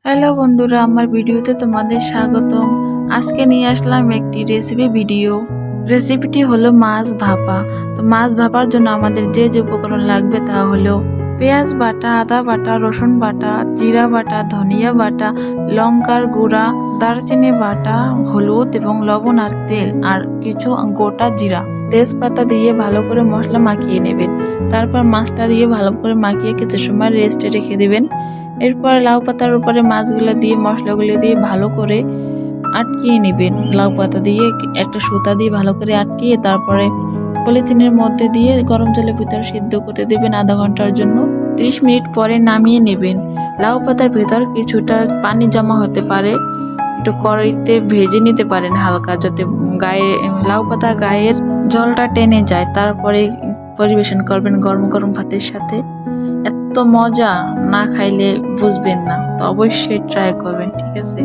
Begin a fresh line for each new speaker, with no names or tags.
Hello বন্ধুরা, আমার ভিডিওতে তোমাদের স্বাগতম। আজকে নিয়ে আসলাম একটি রেসিপি ভিডিও। রেসিপিটি হলো মাছ ভাপা। তো মাছ ভাপার জন্য আমাদের যে যে উপকরণ লাগবে তা হলো পেঁয়াজ বাটা, আদা বাটা, রসুন বাটা, জিরা বাটা, ধনিয়া বাটা, লঙ্কার গুঁড়া, দারচিনি বাটা, হলুদ এবং লবণ আর তেল আর কিছু গোটা জিরা, তেজপাতা দিয়ে ভালো করে মশলা মাখিয়ে নেবেন। তারপর মাছটা দিয়ে ভালো করে মাখিয়ে কিছু সময় রেস্টে রেখে দেবেন। এরপর লাউ পাতার উপরে মাছগুলো দিয়ে মশলাগুলো দিয়ে ভালো করে আটকিয়ে নেবেন। লাউ পাতা দিয়ে একটা সুতা দিয়ে ভালো করে আটকিয়ে তারপরে পলিথিনের মধ্যে দিয়ে গরম জলের ভিতরে সিদ্ধ করতে দেবেন আধা ঘন্টার জন্য। 30 মিনিট পরে নামিয়ে নেবেন। লাউ পাতার ভিতর কিছুটা পানি জমা হতে পারে, একটু কড়াইতে ভেজে নিতে পারেন হালকা, যাতে গায়ে লাউ পাতা গায়ের জলটা টেনে যায়। তারপরে পরিবেশন করবেন গরম গরম ভাতের সাথে। এত মজা, না খাইলে বুঝবেন না। তো অবশ্যই ট্রাই করবেন, ঠিক আছে।